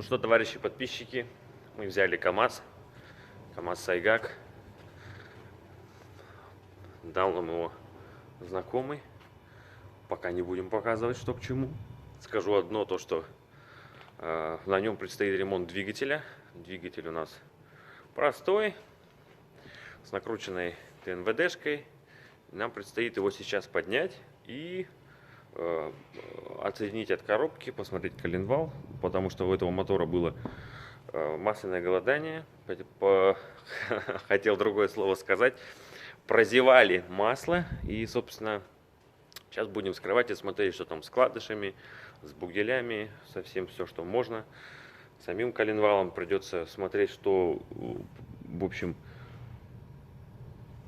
Ну что, товарищи подписчики, мы взяли КамАЗ Сайгак. Дал нам его знакомый. Пока не будем показывать, что к чему. Скажу одно, то что на нем предстоит ремонт двигателя. Двигатель у нас простой, с накрученной ТНВДшкой. Нам предстоит его сейчас поднять и отсоединить от коробки, посмотреть коленвал, потому что у этого мотора было масляное голодание. Хотел другое слово сказать. Прозевали масло и, собственно, сейчас будем вскрывать и смотреть, что там с вкладышами, с бугелями, совсем все, что можно. Самим коленвалом придется смотреть, что, в общем,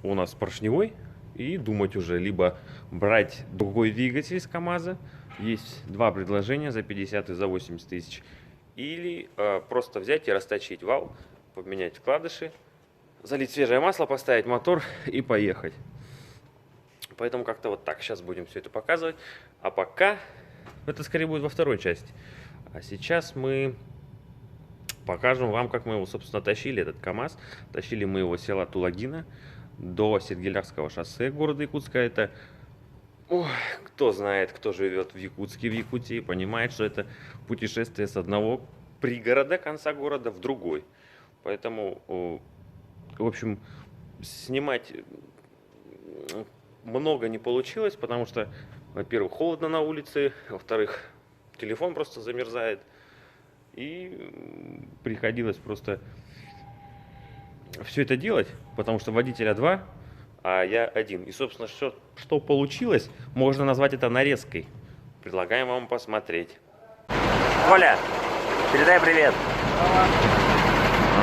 у нас поршневой, и думать уже, либо брать другой двигатель из КамАЗа. Есть два предложения за 50 и за 80 тысяч. Или просто взять и расточить вал, поменять вкладыши, залить свежее масло, поставить мотор и поехать. Поэтому как-то вот так. Сейчас будем все это показывать. А пока, это скорее будет во второй части. А сейчас мы покажем вам, как мы его, собственно, тащили, этот КамАЗ. Тащили мы его с села Тулагина до Сергейлярского шоссе города Якутска. Это, кто знает, кто живет в Якутске, в Якутии, понимает, что это путешествие с одного пригорода, конца города, в другой. Поэтому, в общем, снимать много не получилось, потому что, во-первых, холодно на улице, во-вторых, телефон просто замерзает. И приходилось просто все это делать, потому что водителя два, а я один. И, собственно, что получилось, можно назвать это нарезкой. Предлагаем вам посмотреть. Коля, передай привет.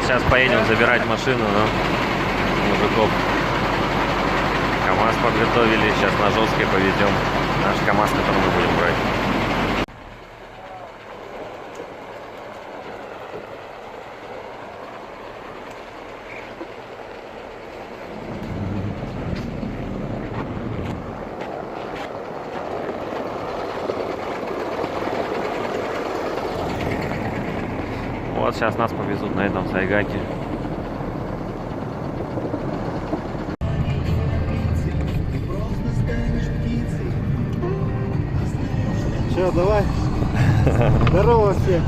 Сейчас поедем забирать машину, мужиков. КамАЗ подготовили, сейчас на Жовске повезем наш КамАЗ, который мы будем брать. Вот сейчас нас повезут на этом Сайгаке. Че, давай. Здорово всем.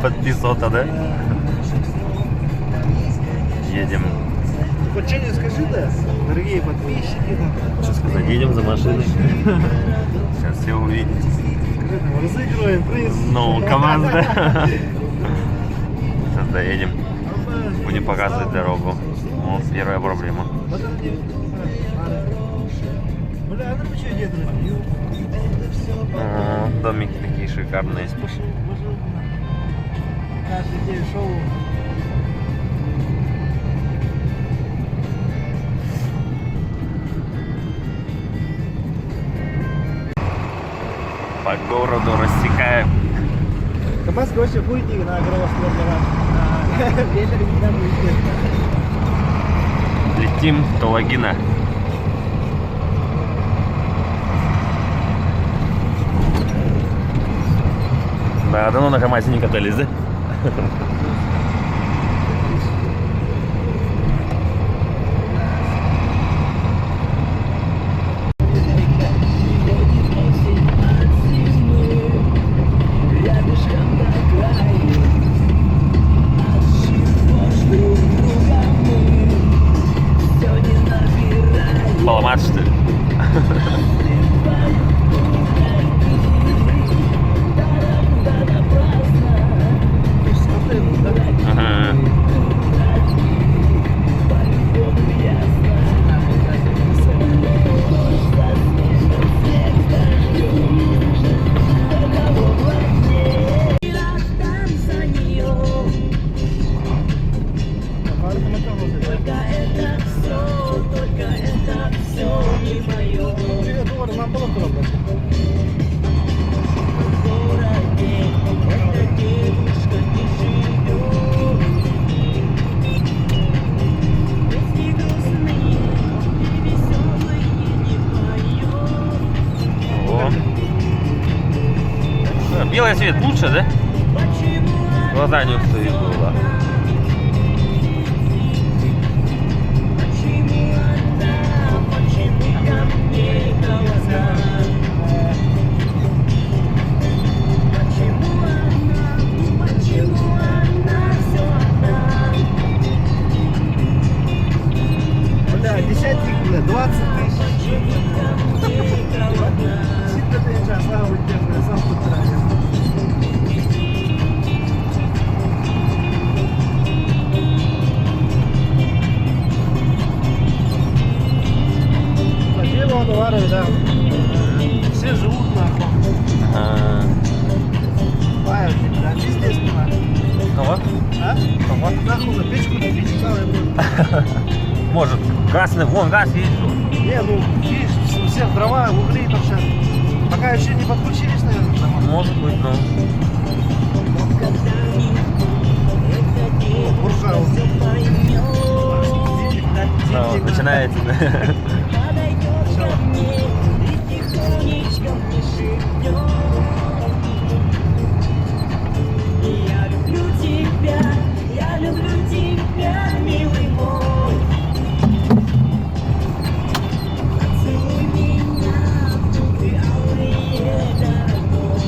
Подписота, да? Едем. Хоть что-нибудь скажи, да? Дорогие подписчики. Что сказать, едем за машиной. Сейчас все увидите. Скажи, там, разыгрываем приз. Ну, команда. Сейчас доедем. Будем показывать дорогу. Вот первая проблема. Бля, ну что делать? Домики такие шикарные. Каждый день шоу. По городу рассекаем. КамАЗ, короче, будет на Горловского двора. Ветер никогда не уйдет. Летим в Тулагина. Да, давно на КамАЗе не катались, да? Поломать, что ли? Ага. Белый свет лучше, да? Глаза не устают было. Бля, десятник, бля, 20 тысяч. Сильно ты сейчас сам выдерживай, сам подтратил. Дело он варит, да. Все живут нахуй. Пают, да, естественно. Кого? А? Кого? Нахуй на печку не печкал. Может, газ, вон газ есть. Не, ну, видишь, у всех дрова, угли там сейчас. Пока еще не подключились, наверное, к домам. Может быть, но... Буржа. Начинается. Я люблю тебя, милый мой. Поцелуй меня, ты алые, дорогой.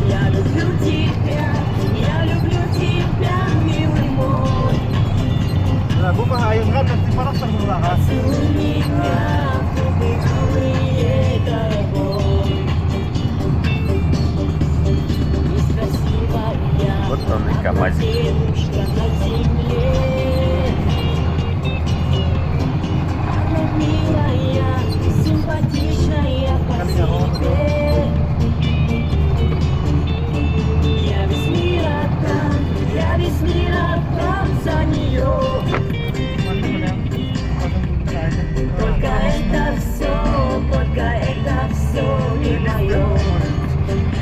Я люблю тебя, милый мой. Да, бумага, я рад, ты пора там была, а? Поцелуй меня, ты алые, дорогой. Вот он и КамАЗик. Девушка на земле. Она милая, симпатичная по себе. Я весь мир отдам за нее. Только это все не мое.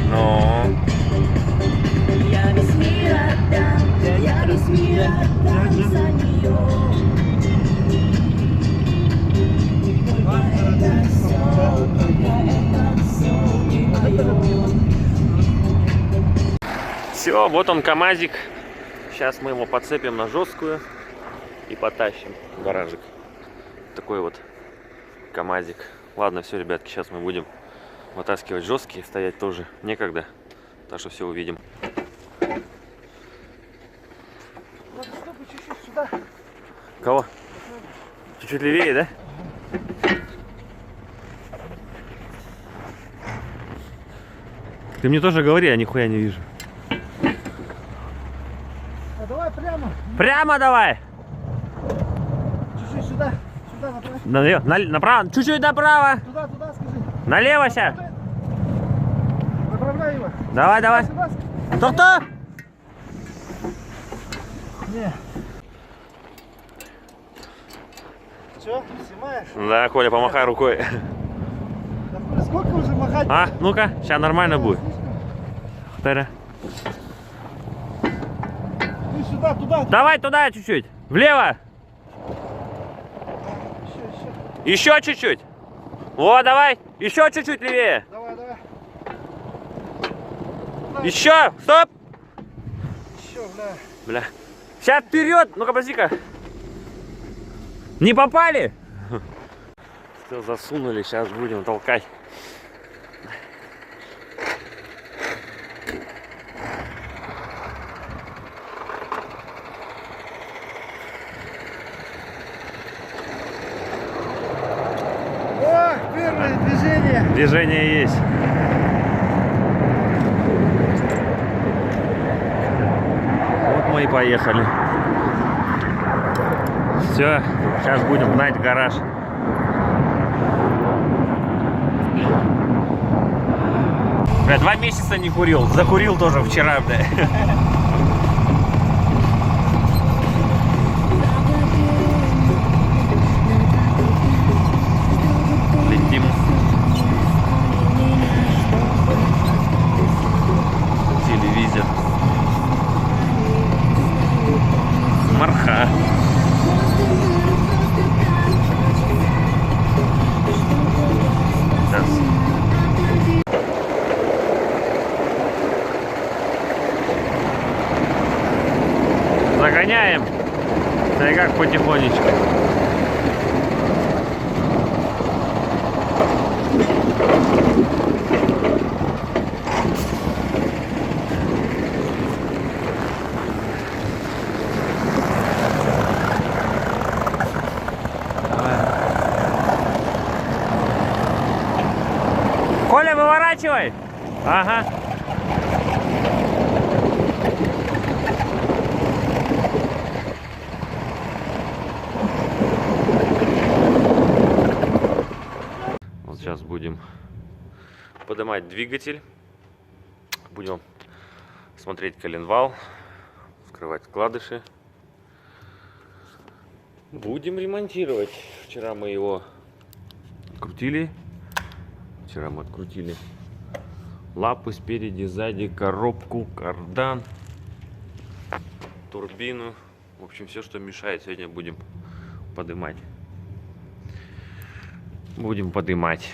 Ну, Я весь мир отдам за нее. Только это все не мое. все, вот он КамАЗик. Сейчас мы его подцепим на жесткую и потащим в гаражик. Такой вот КамАЗик. Ладно, все, ребятки, сейчас мы будем вытаскивать жесткие, стоять тоже некогда. Так что все увидим. Надо, чтобы чуть-чуть сюда. Кого? Чуть-чуть левее, да? Ты мне тоже говори, я нихуя не вижу. А давай прямо. Прямо давай! Чуть-чуть сюда. Сюда, направо. Направо, чуть-чуть направо. Туда, скажи. Налево сейчас. Направляй его. Давай, давай. Сюда. Кто? Не. Все, снимаешь? Да, Коля, помахай рукой. Да, Коля, сколько уже махать? А, ну-ка, сейчас нормально будет. Таря. Ты сюда, туда. Давай туда чуть-чуть. Влево. Еще. Еще чуть-чуть. О, давай. Еще чуть-чуть левее. Давай. Еще. Стоп. Еще, бля. Бля. Сейчас вперед. Ну-ка, подожди-ка. Не попали? Все, засунули. Сейчас будем толкать. О, первое движение. Движение есть. Вот мы и поехали. Все, сейчас будем гнать в гараж. Бля, 2 месяца не курил. Закурил тоже вчера, бля. Летим. Телевизор. Марха. Сейчас. Гоняем. Да и как потихонечку. Коля, выворачивай! Ага. Вот сейчас будем поднимать двигатель. Будем смотреть коленвал, вскрывать вкладыши. Будем ремонтировать. Вчера мы его открутили. Вчера мы открутили лапы спереди, сзади, коробку, кардан, турбину. В общем, все, что мешает, сегодня будем поднимать. Будем поднимать.